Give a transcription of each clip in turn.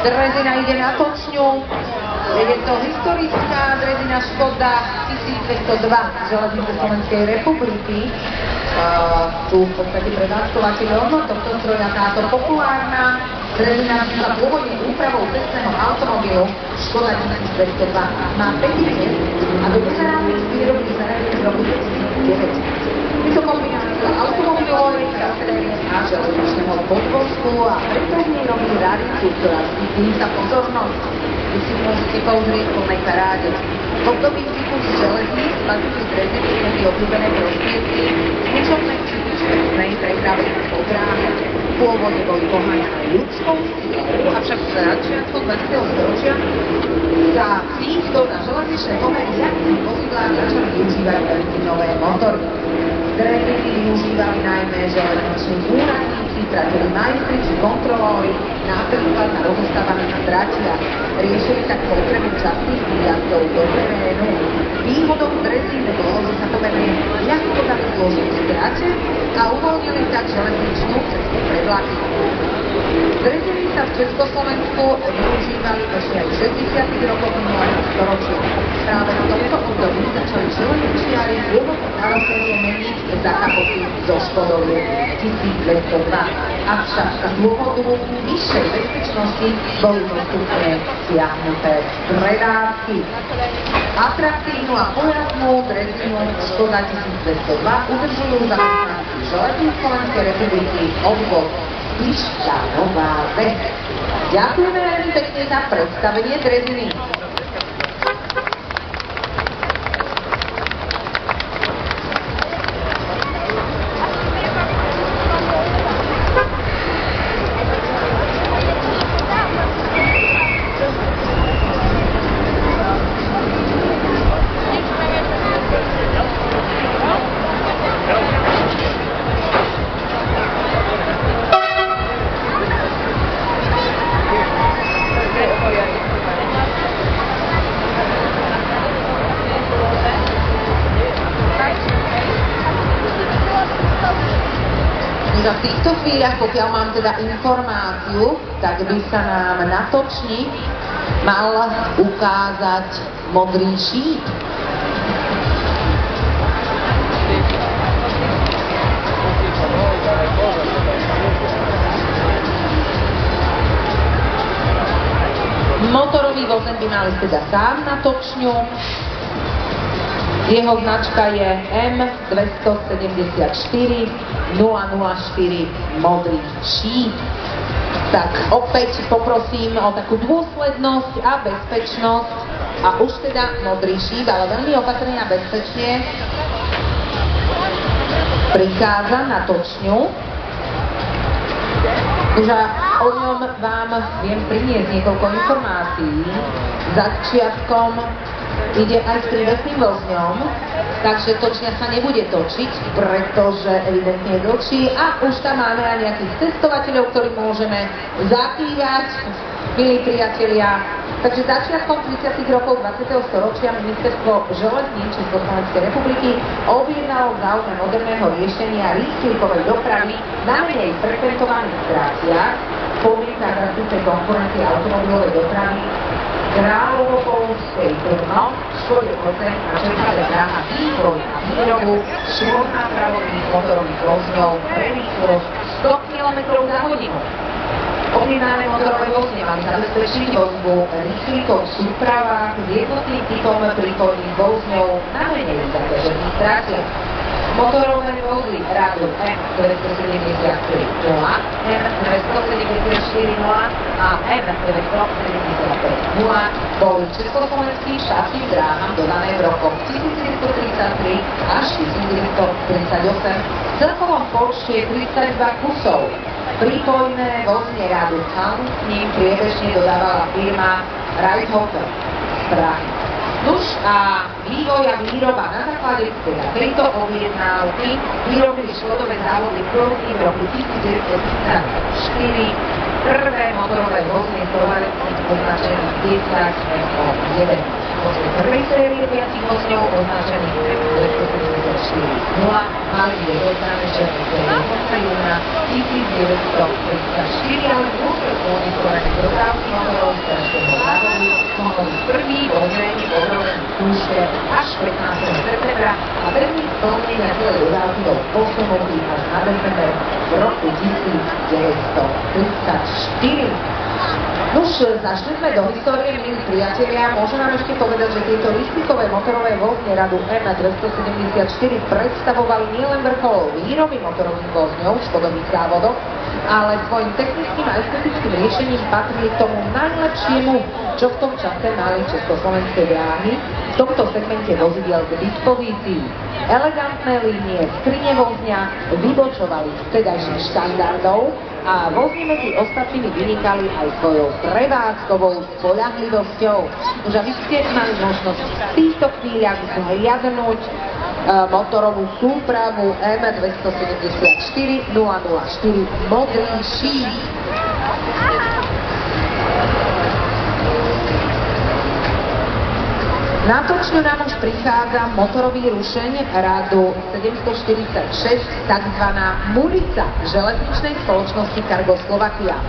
Drezina ide na točňu. Je to historická drezina Škoda 1202 Železnice Slovenskej republiky. Tu v podstate prevádzkovateľom tohto stroja táto populárna drezina vznikla pôvodne úpravou cestného automobilu Škoda 1202. Má 5 miest a do medzinárodných výroby zaradili v roku 2009. Je to kombinácia automobilovej charakteríky a železničného podvozku a preto v nej robí raritu, ktorá zvykne sa pozornosť. Vy si môžete pozrieť v plnej paráde. V období vzniku z železníc patrí dreziny medzi obľúbené prostriedky služobnej či bezpečnej prepravy po dráhe. Pôvodne boli poháňané ľudskou silou, avšak v začiatkom 20. storočia sa týchto na železničné pomery jazdných vozidlách začali využívať benzínové motory. Dreziny využívali najmä železniční úradníci, traťoví majstri či kontrolóri, napríklad na rozostávaných tratiach. Riešili tak potrebu častých výjazdov do terénu. Výhodou drezín bolo, že sa pomerne ľahko dali zložiť v trate a uvoľnili tak železničnú cestu pre vlaky. Dreziny sa v Československu využívali ešte aj v 60. rokoch minulého storočia. Práve v tomto období začali železničiari pôvodnú karosériu meniť za kapoty zo Škodovie 1202. Avšak z dôvodu vyššej bezpečnosti boli postupne stiahnuté predávky. Atraktívnu a pojazdnú drezinu Škoda 1202 udržujú zamestnanci Železníc Slovenskej republiky obvod Spišská Nová Ves. Ďakujeme veľmi pekne za predstavenie dreziny. V týchto chvíľach, pokiaľ mám teda informáciu, tak by sa nám na točni mal ukázať modrý šíp. Motorový vozen by mal teda sám na točňu. Jeho značka je M274 004 modrý šíp. Tak opäť poprosím o takú dôslednosť a bezpečnosť. A už teda modrý šíp, ale veľmi opatrne a bezpečne prichádza na točňu. Už o ňom vám viem priniesť niekoľko informácií. Začiatkom ide aj s prívetným vozňom, takže točňa sa nebude točiť, pretože evidentne je dlhší a už tam máme aj nejakých cestovateľov, ktorých môžeme zakývať, milí priatelia. Takže začiatkom 30. rokov 20. storočia Ministerstvo železníc Československej republiky objednalo v záujme moderného riešenia rýchlikovej dopravy na menej frekventovaných tratiach podmienka rastúcej konkurencie automobilovej dopravy Kráľovo-Polskej Brno, Škode 8 a Česká dráha vývoj a výrobu štvornápravových motorových vozňov pre rýchlosť 100 km za hodinu. Objednané motorové vozne mali zabezpečiť vozbu rýchlíkov v súpravách s jednotným typom príchodných vozňov na menej zaťažených tratiach. Motorové vozy radu M273 0, M274 0 a M275 0 boli československým štátnym dráham dodané v rokoch 1933 až 1938 v celkovom počte 32 kusov. Prípojné vozne radu Hans k ním priebežne dodávala firma Reithofer z Prahy. Nuž a vývoj a výroba na základe teda tejto objednávky vyrobili škodové závody Prúdy v roku 1934 prvé motorové vozne tovarečných označených 10 Počet prvej série 5 vozňov označených 274 0 mali byť odoznané červené konca júna 1934, ale v dôsledku oneskorenej dodávky motorov prvý ozrejme podrobený skúške až 15. septembra a termín splnenia celej dodávky bol posunutý až na december v roku 1934. Nuž, začali sme do histórie, milí priatelia. Môžem vám ešte povedať, že tieto listikové motorové vozne radu M274 predstavovali nielen vrchol výroby motorových vozňov v škodových závodoch, ale svojim technickým a estetickým riešením patrí k tomu najlepšiemu, čo v tom čase mali československé dráhy v tomto segmente vozidiel k dispozícii. Elegantné línie skrine vozňa vybočovali z vtedajších štandardov a vozni medzi ostatnými vynikali aj svojou prevádzkovou spoľahlivosťou. Už aby ste mali možnosť v týchto chvíľach zhliadnúť motorovú súpravu M274 004 modrý šíp. Na točňu nám už prichádza motorový rušeň radu 746, tzv. Mulica železničnej spoločnosti Cargo Slovakia.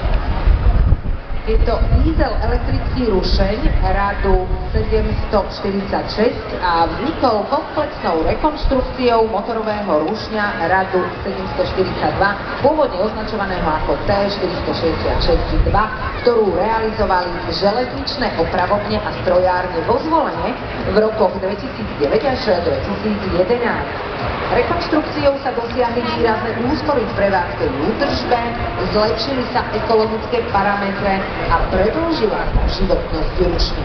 Je to diesel elektrický rušeň radu 746 a vznikol komplexnou rekonštrukciou motorového rušňa radu 742, pôvodne označovaného ako T466-2, ktorú realizovali železničné opravovne a strojárne vo Zvolene v rokoch 2009 až 2011. Rekonštrukciou sa dosiahli výrazné úspory v prevádzkej údržbe, zlepšili sa ekologické parametre a predĺžila sa životnosť rušní.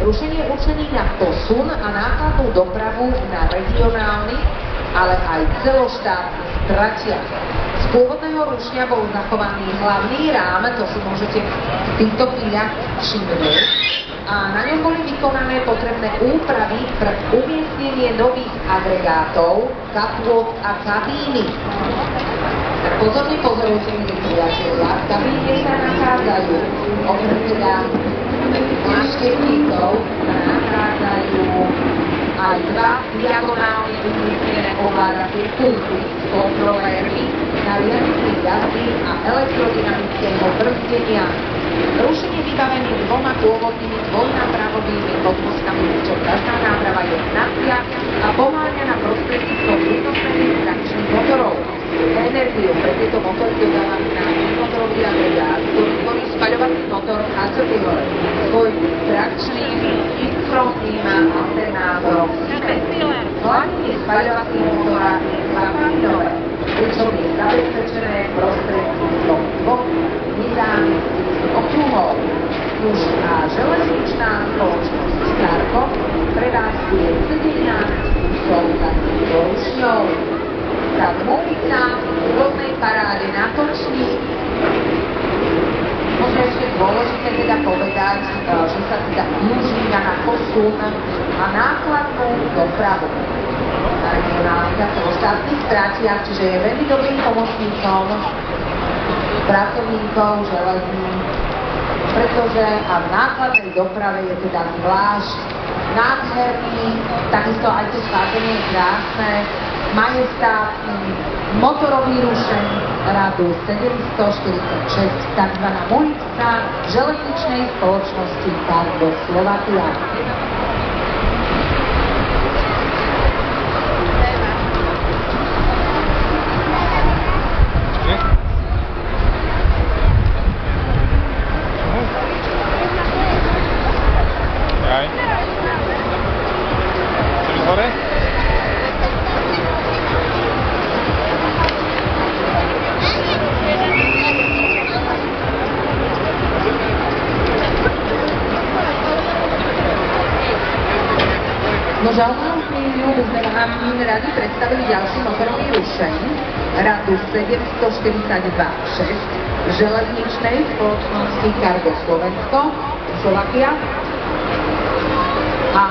Rušenie je určený na posun a nákladnú dopravu na regionálnych, ale aj celoštátnych tratiach. Z pôvodného rušňa bol zachovaný hlavný rám, to si môžete v týchto chvíľach všimnúť, a na ňom boli vykonané potrebné úpravy pre umiestnenie nových agregátov, kapôd a kabíny. Tak pozorne pozorujte, milí priatelia, v kabíne sa nachádzajú okrem teda náštevníkov sa nachádzajú aj dva diagonálne umiestnené ovládacie pulty s kontrolérmi na riadenie jazdy a elektrodynamického brzdenia. Rušenie vybavené dvoma pôvodnými dvojnápravovými podvozkami, pričom každá náprava je hnacia a pomáňa na prostredníctvom jednostranných trakčných motorov. Energiu pre tieto motory dodáva národný motorový agregát, ktorý tvorí spaľovací motor Caterpillar svojim trakčným infrontným alternátorom Siemens. Hlavne spaľovacího motora je zapálinové, pričom je zabezpečené prostredníctvom dvoch dynamických okruhov. Už a železničná spoločnosť Cargo prevádzkuje 17 kusov takýchto rušňov. Tá dvojica v rodnej paráde na točni. Možno ešte dôležité teda povedať, že sa teda využíva na posun a nákladnú dopravu na regionálnych a celoštátnych tratiach, čiže je veľmi dobrým pomocníkom pracovníkov železníc, pretože a v nákladnej doprave je teda zvlášť nádherný, takisto aj to schvádzenie je krásne, majestátny motorový rušeň radu 746, tzv. Mulica železničnej spoločnosti Cargo Slovakia. No žalnú chvíľu by sme vám radi predstavili ďalší motorový rušeň radu 742-6 železničnej spoločnosti Cargo Slovakia. A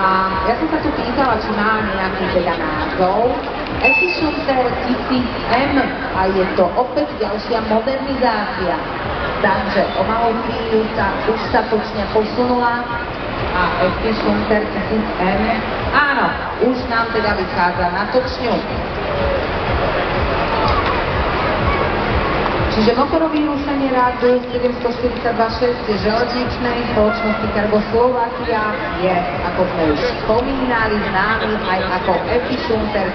ja som sa tu pýtala, či má nejaký teda názov. Efficienter 1000M a je to opäť ďalšia modernizácia. Takže o malú chvíľu už sa točne posunula a Efficienter 1000M, áno, už nám teda vychádza na točňu. Čiže motorový rušenie rádu 742.6 železničnej spoločnosti Cargo Slovakia je, ako sme už spomínali, známy aj ako Efficienter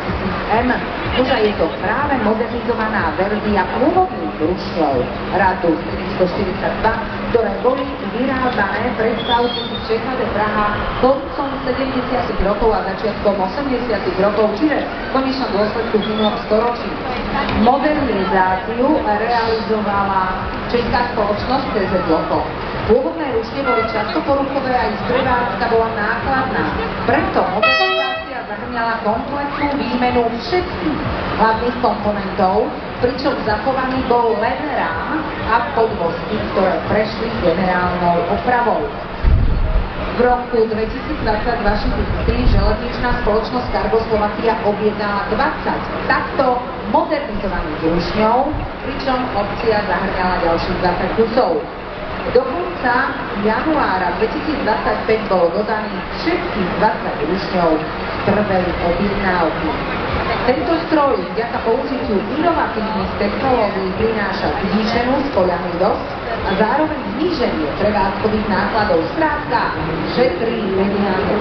M. Už je to práve modernizovaná verzia pôvodných rušňov rádu 742, ktoré boli vyrábané, predstavte si, v Čechade Praha koncom 70. rokov a začiatkom 80. rokov, čiže v konečnom dôsledku v minulom storočí. Modernizáciu realizovala česká spoločnosť CZ Loko. Pôvodné rušne boli často poruchové a ich prevádzka bola nákladná. Preto modernizácia zahrňala kompletnú výmenu všetkých hlavných komponentov, pričom zachovaný bol len rám a podvozky, ktoré prešli generálnou opravou. V roku 2022 železničná spoločnosť Cargo Slovakia objednala 20 takto modernizovaných rušňov, pričom opcia zahrňala ďalších 20 kusov. Do konca januára 2025 bolo dodaných všetkých 20 rušňov prvej objednávky. Tento stroj vďaka použitiu inovatívnych technológií prináša zvýšenú spoľahlivosť a zároveň zníženie prevádzkových nákladov. Skrátka, šetrí peniaze.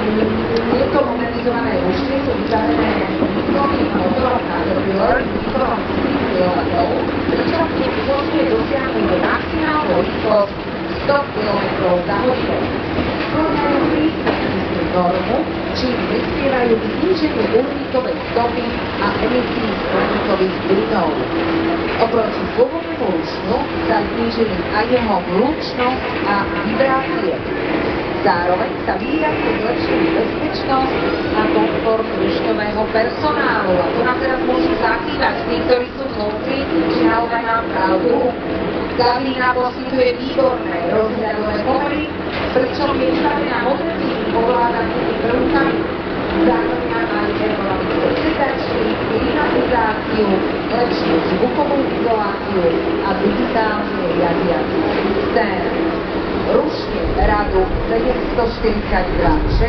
Tieto modernizované rušne sú vybavené výkonným motorom na terpilor s výkonom 4 kW, pričom umožňuje dosiahnuť maximálnu rýchlosť 100 km za hodinu. Splňajú prísne normu, čím prispievajú k zníženiu uhlíkovej stopy a emisí skleníkových plynov. Oproti pôvodnému rušňu sa znížili aj jeho hlučnosť a vibrácie. Zároveň sa výrazne zlepšili bezpečnosť a komfort rušňového personálu. A tu nám teraz môžu zakývať tí, ktorí sú vnútri, že naozaj mám pravdu. Kabína poskytuje výborné rozhľadové pomery, pričom je vybavená modernými ovládacími prvkami. Zahrňa aj ergonomické sedačky, klimatizáciu, lepšiu zvukovú izoláciu a digitálne riadiaci systém. Rušne radu 742.6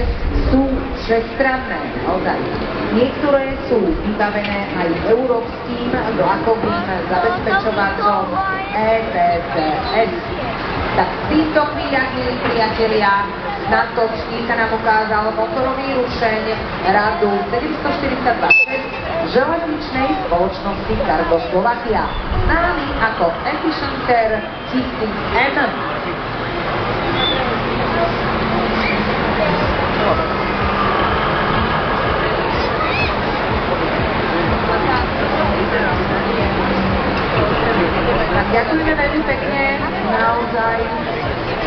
sú všestranné, naozaj. Niektoré sú vybavené aj európskym vlakovým zabezpečovačom ETCS. Tak v týchto chvíľach, milí priatelia, na točni sa nám ukázal motorový rušeň radu 742.6 železničnej spoločnosti Cargo Slovakia, známy ako Efficienter 1000M. Ďakujeme veľmi pekne, naozaj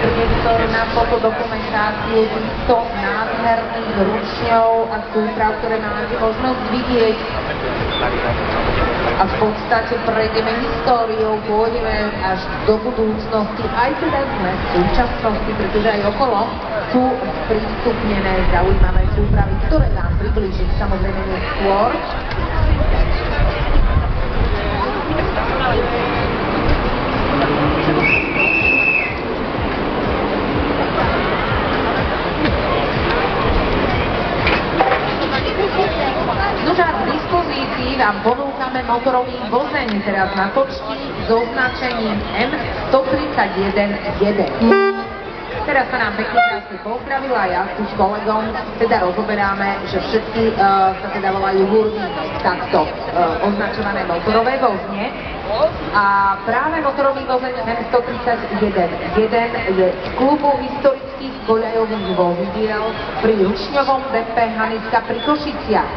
priestor na fotodokumentáciu týchto nádherných rušňov a súprav, ktoré máte možnosť vidieť. A v podstate prejdeme históriou, pôjdeme až do budúcnosti, aj teda sme v súčasnosti, pretože aj okolo sú prístupnené zaujímavé súpravy, ktoré vám priblížim samozrejme neskôr. K dispozícii vám ponúkame motorový vozeň teraz na točni s označením M131.1. Teraz sa nám pekne krásne pozdravila, ja tu s kolegom teda rozoberáme, že všetky sa teda volajú Hurdy, takto označované motorové vozne. A práve motorový vozeň M131.1 je z klubu historických koľajových vozidiel pri Rušňovom DP Hanicka pri Košiciach.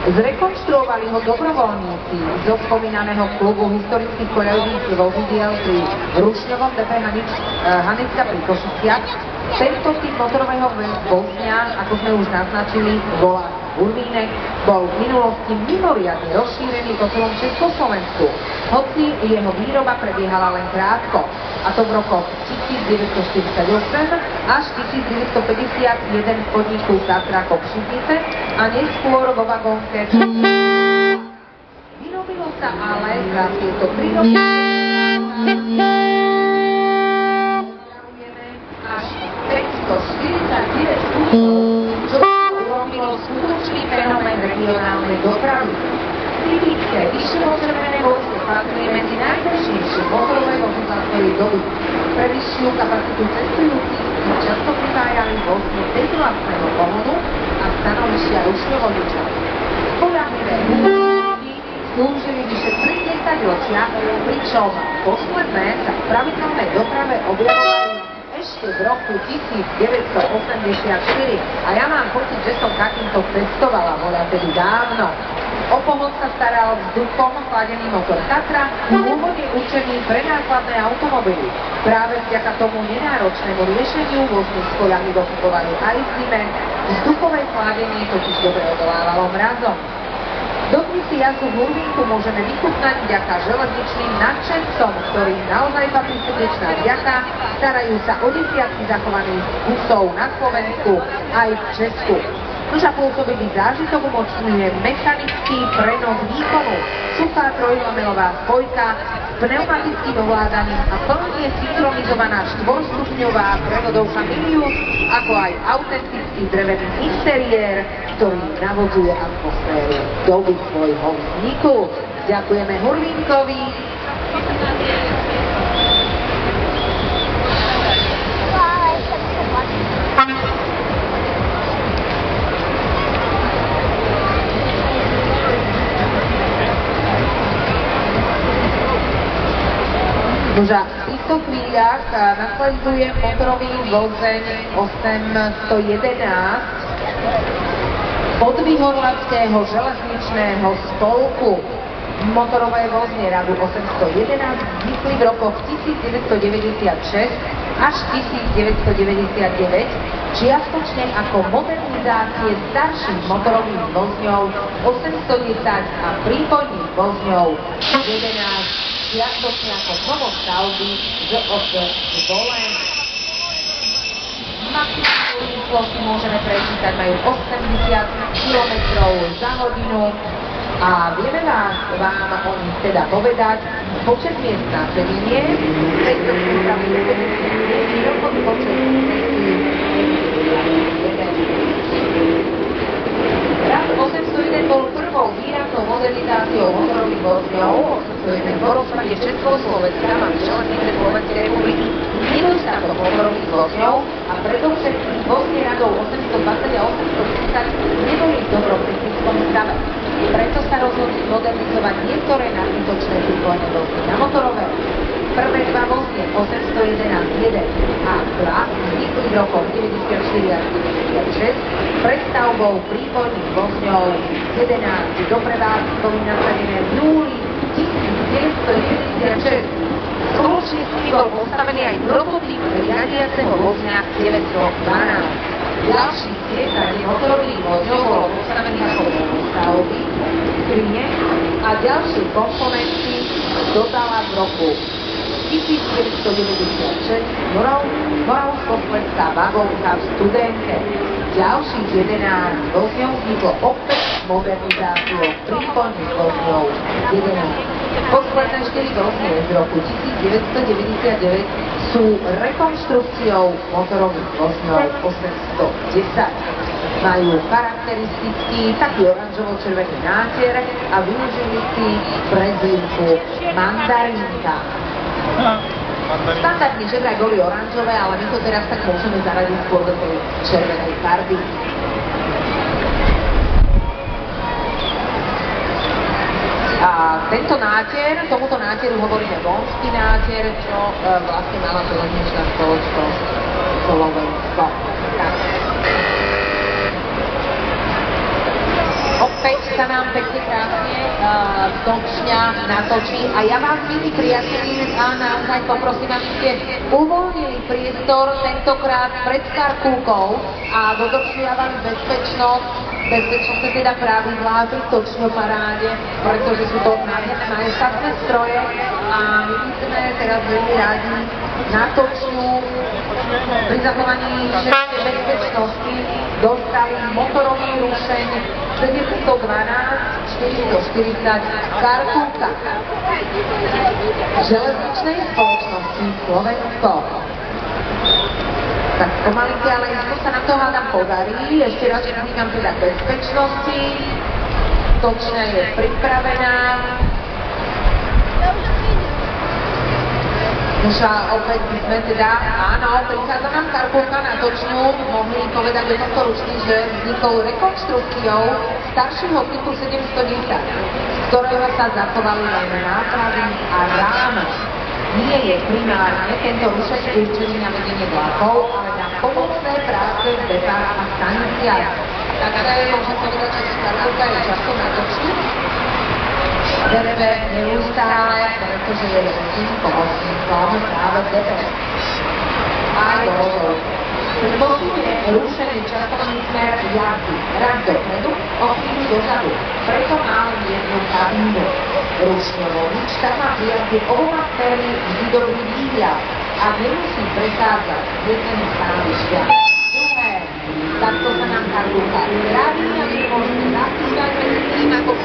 Zrekonštruovali ho dobrovoľníci zo spomínaného klubu historických koľajových vozidiel pri Rušňovom DP Hanicka pri Košiciach. Tento typ motorového vozňa, ako sme už naznačili, volá Urvínek, bol v minulosti mimoriadne rozšírený po celom Československu, hoci jeho výroba prebiehala len krátko, a to v rokoch 1948 až 1951 v podniku Tatra Kopšivnice a neskôr vo vagónke. Vyrobilo sa ale za tieto 3 roky až 549 kusov, čo urobilo skutočný fenomén regionálnej dopravy. Typické vyššie ozrmené vozne patruje medzi najbežnejšie svojej doby. Pre vyššiu kapacitu cestujúcich často pripájali vozne bez vlastného pohonu a stanovištia rušňovodiča. Spoľahlivé úvodníky slúžili vyše 30 ročia, pričom posledné sa v pravidelnej doprave objavovali ešte v roku 1984. A ja mám pocit, že som takýmto cestovala, voľa tedy dávno. O pohon sa staral vzduchom chladený motor Tatra, pôvodne určený pre nákladné automobily. Práve vďaka tomu nenáročnému riešeniu vozne spoľahlivo fungovali aj v zime. Vzduchové chladenie totiž dobre odolávalo mrazom. Dodnes si jazdu v Hurvínku môžeme vychutnať vďaka železničným nadšencom, ktorým naozaj patrí srdečná vďaka, starajú sa o desiatky zachovaných kusov na Slovensku aj v Česku. Nož a pôsobivý zážitok umožňuje mechanický prenos výkonu, suchá trojlamelová spojka, pneumatickým ovládaním a plne synchronizovaná štvorstupňová prevodovka Milius, ako aj autentický drevený interiér, ktorý navodzuje atmosféru doby svojho vzniku. Ďakujeme Hurvínkovi. Nože v týchto chvíľach nasleduje motorový vozeň 811 od Vyhorlavského železničného spolku. Motorové vozne radu 811 vznikli v rokoch 1996 až 1999, čiastočne ako modernizácie starších motorových vozňov 810 a prípojných vozňov 11, čiastočne ako novostavby ŽOS Zvolen. Maximálnu rýchlosť môžeme prečítať, majú 80 km za hodinu a vieme vám o nich teda povedať počet miest na sedenie, 579, výrokový počet cesty. Raz 801 bol prvou výraznou modernizáciou motorových vozňov, 801 po rozpade Československa má železnice Slovenskej republiky nedostatok motorových vozňov a predovšetkým vozne radov 820 a 830 neboli v dobrom technickom stave. Preto sa rozhodli modernizovať niektoré nadbytočné prípojné vozne na motorové. Prvé dva vozne 811-1 a 2 vznikli v rokoch 94 a 96 prestavbou prípojných vozňov 11 do prevádzky boli nasadené v júli 1996. Spoločne s nimi bol postavený aj prototyp riadiaceho vozňa 912. Ďalších 10 motorových vozňov bolo postavených ako stavby, skrine a ďalšie komponenty dodala v roku 1996 Moravskoslezská vagónka v Studenke. Ďalších 11 vozňov vzniklo opäť modernizáciou prípojných vozňov 11. Posledné 4 vozne z roku 1999 sú rekonštrukciou motorových vozňov 810. Majú charakteristický taký oranžovo-červený nátier a využili si prezývku mandarínka. Standardne že vraj boli oranžové, ale my to teraz tak môžeme zaradiť skôr do tej červenej farby. A tento nátier, tomuto nátieru hovoríme Bonský nátier, čo vlastne mala železničná spoločnosť Slovensko. Opäť sa nám pekne krásne točňa natočí a ja vás, milí priatelí, naozaj poprosím, aby ste uvoľnili priestor tentokrát pred Starkúkou a dodržiavali bezpečnosť teda pravidlá pri točňoparáde, pretože sú to nádherné majestátne stroje a my by sme teraz veľmi rádi na točňu pri zachovaní všetkej bezpečnosti dostali motorový rušeň 712 440 Starkúka železničnej spoločnosti Slovensko. Tak pomalinky, ale isto sa nám to hádam podarí. Ešte raz říkam teda bezpečnosti. Točňa je pripravená. Už opäť by sme teda, áno, prichádza nám Karkulka na točňu, mohli povedať o tomto ručni, že vznikol rekonštrukciou staršieho typu 710, z ktorého sa zachovali len nápravy a rámec. Nie je primárne tento rušeň určený na vedenie vlakov, ale na pomocné práce v depách a staniciach. Takže môžem povedať, že Karkulka je často na točni. Bereme neustále, pretože je veľkým pomocníkom práve v DP. Aj dovozov. Pri posunie rušený časovaný smer jazdy raz dopredu, o chvíľu dozadu. Preto máme jednu kabínu. Rušňovodič tak má pri jazde oboma smermi vždy dobrý výhľad a nemusí prechádzať z jedného stanovišťa. Druhé, takto sa nám Karkulka spraví a vy môžete zastúpať medzi tým, ako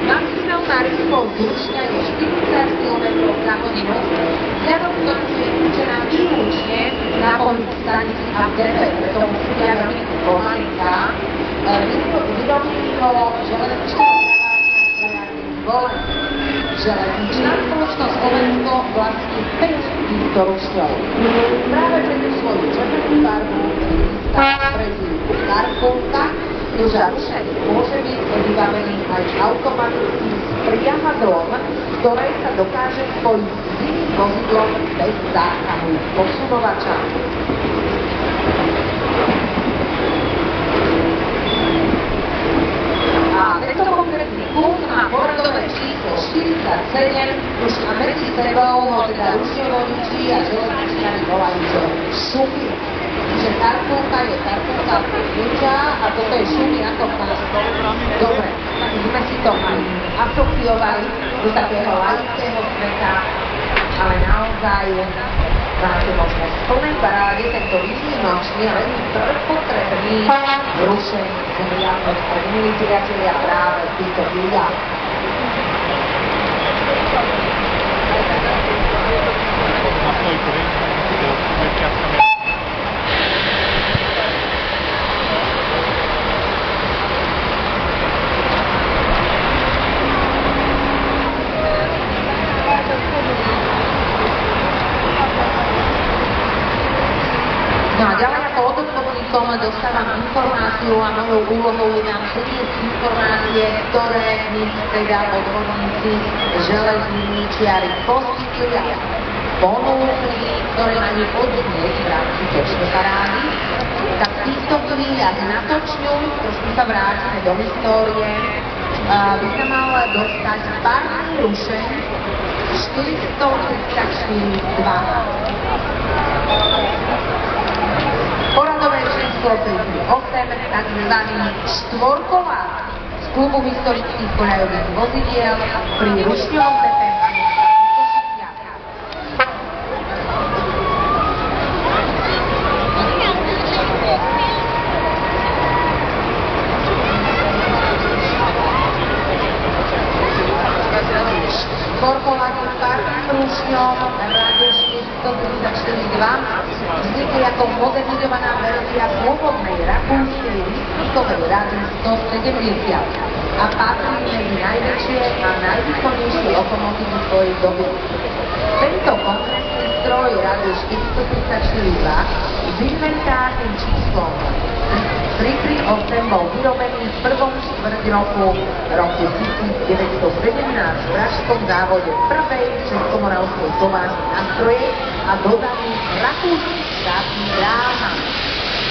maximálna rýchlosť rušňa je 40 km za hodinu, vzhľadom k tomu, že je určená výlučne na pohyb stanici a v DP, preto musí byť veľmi pomalinká. Vyrobili ho železničná železničná spoločnosť Slovensko vlastní 5 týchto rušňov. Práve preto svoju červenú farbu získala prezývku Karkulka, Duža rušeň môže byť vybavený aj automaticky s priahadlom, v ktorej sa dokáže spojiť s iným vozidlom bez zásahu posunovača. A tento konkrétny kus má poradové číslo 47, už a medzi sebou ho teda rušňovodiči a železničiari volajú, že šupy. Že Karkulka je Karkulka Kľúča a toto je šumy ako Karkulka. Dobre, tak sme si to aj asociovali do takého laického sveta, ale naozaj máte možnosť v plnej paráde tento výnimočný a veľmi potrebný rušeň zriadnosť pre milí priatelia práve v týchto chvíľach. No a ďalej ako odborníkom dostávam informáciu a mojou úlohou je nám priniesť informácie, ktoré mi teda odborníci železničiari poskytli a ponúkli, ktoré majú odnieť v rámci točnej parády. Tak v týchto chvíľach na točňu, trošku sa vrátime do histórie, by sa mal dostať párny rušeň 434-2. Poradové číslo 38, takzvaný štvorkolák z klubu historických koľajových vozidiel pri rušňovom DP. Štvorkolák s párnym rušňom Raduš 134-2 vznikli ako modernizovaná verzia pôvodnej rakúskej výsledkovej rady 170 a patrí medzi najväčšie a najvýkonnejšie lokomotívy svojej doby. Tento konkrétny stroj Raduš 134-2 s inventárnym číslom 338 bol vyrobený v prvom štvrť roku 1917 v pražskom závode prvej českomoravskej továrny nástroje a dodaný rakúskych štátnych dráhám.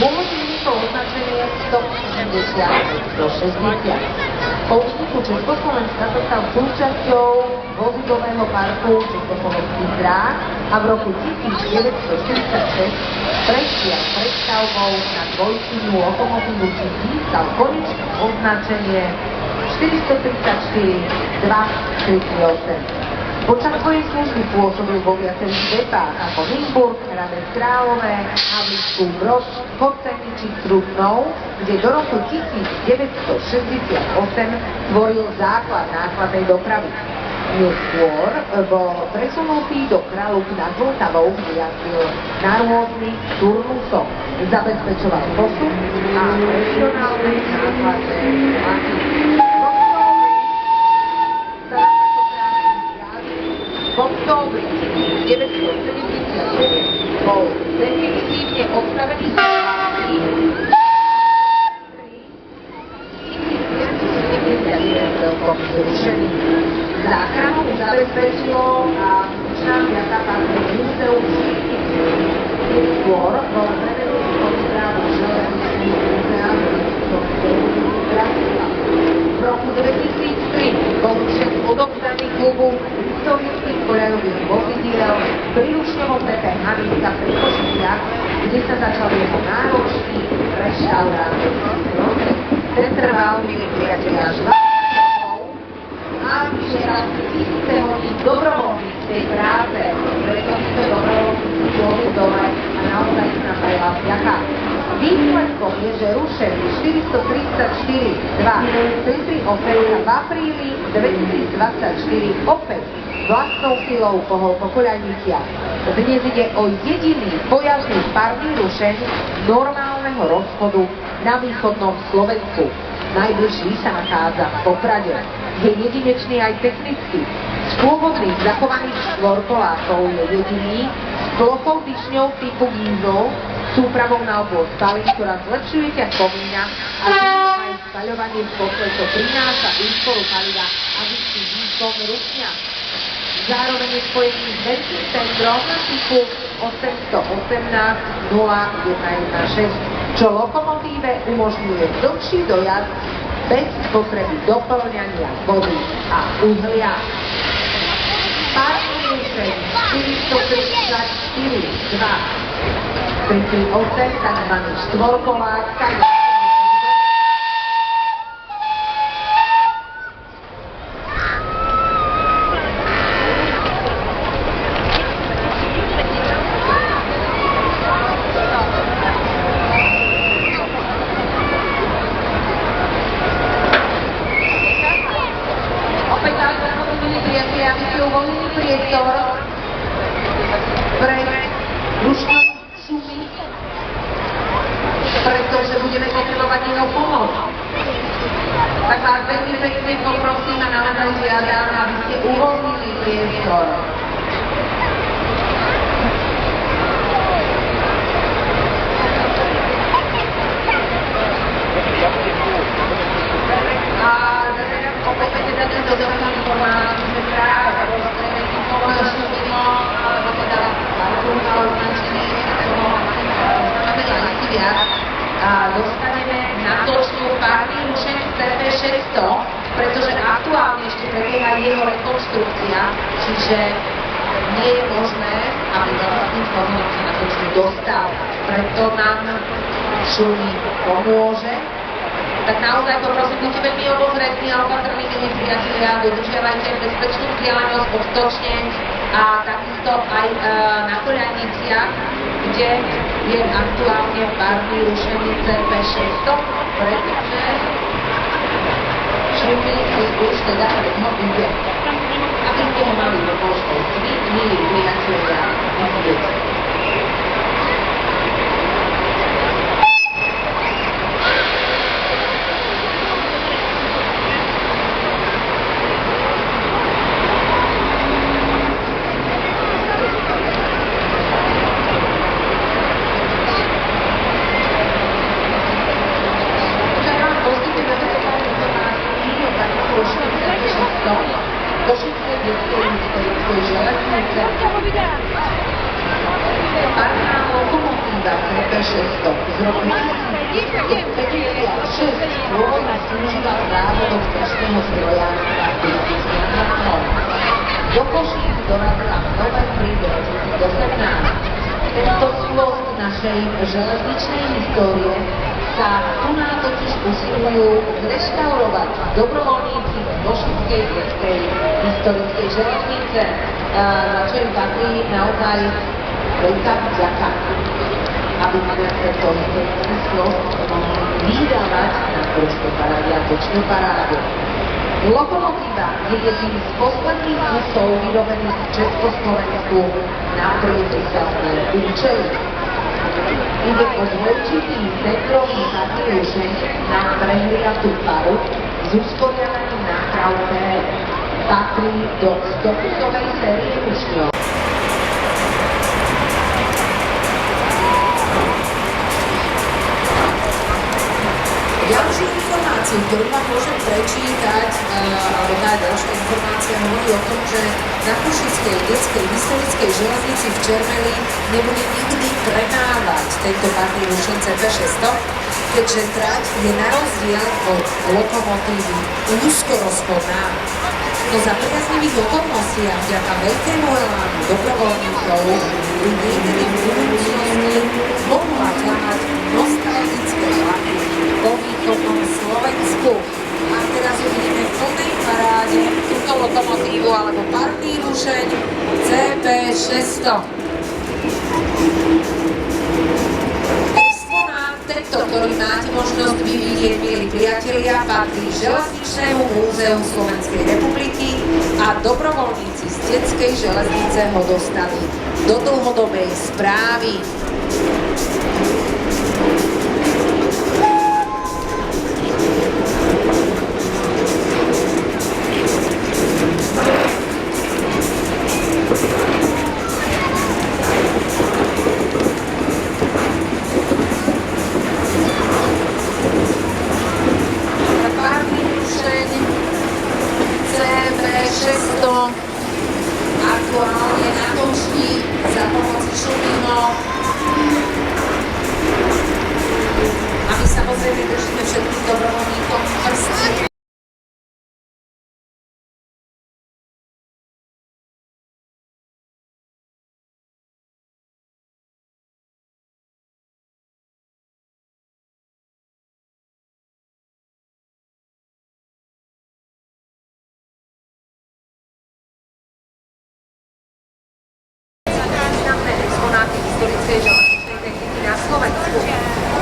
Pôvodne to označenie 170-160. Po vzniku Československa sa stal súčasťou vozidlového parku československých dráh a v roku 1946 prešiel prestavbou na dvojčinu lokomotívu, či získal konečné označenie 434-238. Počas svojej služby pôsobil vo viacerých depách ako Nymburk, Hradec Králové, Havlíčkův Brod, Choceniči, Trutnov, kde do roku 1968 tvoril základ nákladnej dopravy. Neskôr bol presunutý do Kralúk nad Vltavou, kde jazdil na rôznych turnusoch. Zabezpečoval posun a regionálne nákladné vlaky. októbri 1979 bol definitívne odstavený z vlády. Celkom zrušený. Záchranu zabezpečilo a zvyčná vďaka patrí múzeum skôr bol prevedený pod správu železničných múzea v roku 2003 bol však odovzdaný klubu historických koľajových vozidiel pri rušňovom PP Havítka pri Košiciach, kde sa začal jeho náročný reštaurátorský proces. Ten trval, milí priatelia, až 20 rokov a vyžeral tisíce hodín dobrovoľných v tej práce, preto títo dobrovoľníci boli dole a naozaj sa napájala vďaka. Výsledkom je, že rušený 434-2 centri opery v apríli 2024 opäť vlastnou silou pohol po koľajniciach. Dnes ide o jediný pojazdný párny rušeň normálneho rozchodu na východnom Slovensku. Najbližší sa nachádza v Poprade. Je jedinečný aj technicky. Z pôvodných zachovaných štvorkolákov je jediný s plochou tyčňou typu Giesel, súpravou na obloh spalín, ktorá zlepšuje ťah komína a aj spaľovanie v potle, čo prináša úsporu paliva a vyšší výkon rušňa. Zároveň je spojený s veľkým tendrom typu 818 0116, čo lokomotíve umožňuje dlhší dojazd bez potreby doplňania vody a uhlia. Párny rušeň 434-2 338, tzv. štvorkolák, aby ste uvoľnili priestor pre rušňovú sumy, pretože budeme potrebovať jeho pomoc. Tak vás veľmi pekne poprosím a naozaj žiadam, aby ste uvoľnili priestor. Dostaneme na točnú párny rušeň CP600, pretože aktuálne ešte prebieha jeho rekonštrukcia, čiže nie je možné, aby vlastný formát sa na točnú dostal. Preto nám Šumi pomôže. Tak naozaj poprosím, buďte veľmi obozretní a opatrní, milí priatelia, dodržiavajte bezpečnú vzdialenosť od točne a takisto aj na koľajniciach, kde je aktuálne párny rušený CP600, pretože Šumi si už teda jedno ide. Aby ste ho mali do možnosti, milí priatelia, vidieť. Košice detskej historickej železnice. Párna lokomotíva CP600 z roku 1956 pôvodne slúžila v závodoch ťažkého strojárstva do Košíc dorazila v novembri 2018. Tento skôr našej železničnej histórie sa tu nám totiž usilujú zreštaurovať dobrovoľníci z Košickej detskej historickej železnice, za čo im patrí naozaj veľká vďaka, aby sme tento historický skôr mohli vydávať na točnú parádu a točnú parádu. Lokomotíva je jedným z posledných kusov vyrobených v Československu na priemyselné účely. Ide o dvojčitý centrový zadný rušeň na prehliatú paru s usporiadaním nápravné. patrí do stokusovej série učňov. Ďalšiu informáciu, ktorú vám môžem prečítať, alebo tá ďalšia informácia hovorí o tom, že na Košickej detskej historickej železnici v Čermeli nebude nikdy premávať tento parný rušen CP600, keďže trať je na rozdiel od lokomotívy úzkorozchodná. No za priaznivých okolností a vďaka veľkému elánu dobrovoľníkov by niekedy v budúcnosti mohla ťahať nostalgické vlaky po východnom Slovensku. A teraz uvidíme v plnej paráde túto lokomotívu alebo parný rušeň CP600. Exponát tento, ktorý máte možnosť vidieť, milí priatelia, patrí Železničnému múzeu Slovenskej republiky a dobrovoľníci z detskej železnice ho dostali do dlhodobej správy. Aktuálne na točni za pomoci šumího a my samozrejme držíme všetkým dobrovoľníkom prsty. Historickej železničnej techniky na Slovensku.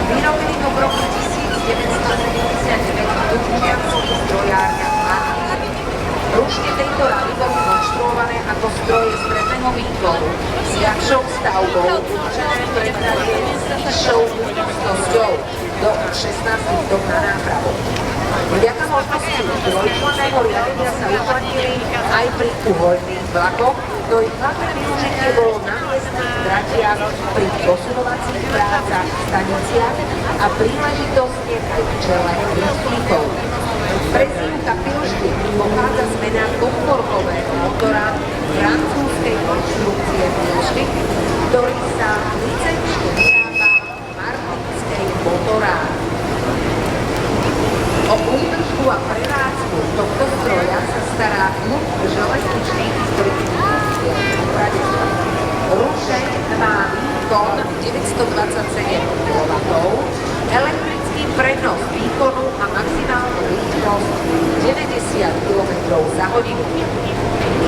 Vyrobený v roku 1979 v Dubčianských strojárniach Martin. Ručne tejto rady boli konštruované ako stroje stredného výkonu s ľahšou stavbou určené pre trate s vyššou budúcnosťou do 16 dob na nápravu. Vďaka možnosti dvojčlenného riadenia sa uplatnili aj pri uvoľných vlakoch, no ich hlavné využitie bolo na miestnych tratiach pri posunovacích prácach v staniciach a príležitostiach aj v čele vrstníkov. Prezývka Pilštík pochádza z mena dvojkorkového motora francúzskej konštrukcie Pilštík, ktorý sa licenčne vyrába v Martinskej motorárni. O údržbu a prevádzku tohto stroja sa stará klub železničných historických úradov. Rušeň má výkon 927 kW, elektrický prenos výkonu a maximálnu rýchlosť 90 km za hodinu.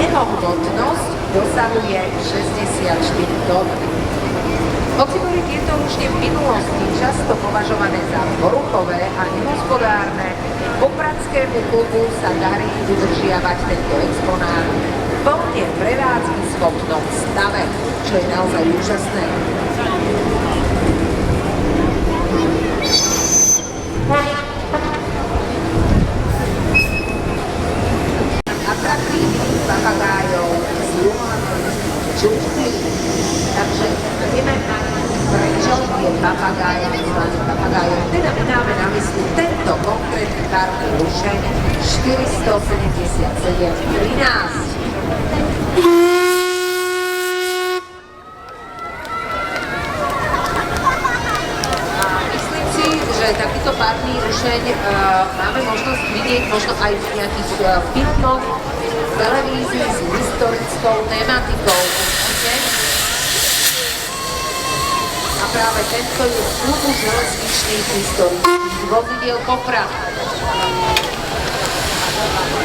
Jeho hmotnosť dosahuje 64 tón. Hoci boli tieto rušne v minulosti často považované za poruchové a nehospodárne, popradskému klubu sa darí udržiavať tento exponát v plne prevádzky schopnom stave, čo je naozaj úžasné. Atraktívnych papagájov z rumunských džunglí. Takže vieme, prečo je papagáj nazvaný papagájom. Teda my dáme na mysli tento konkrétny parný rušeň 477-13. Myslím si, že takýto parný rušeň máme možnosť vidieť možno aj v nejakých filmoch, v televízii s historickou tematikou. A práve tento je z klubu železničných historických vozidiel Poprad.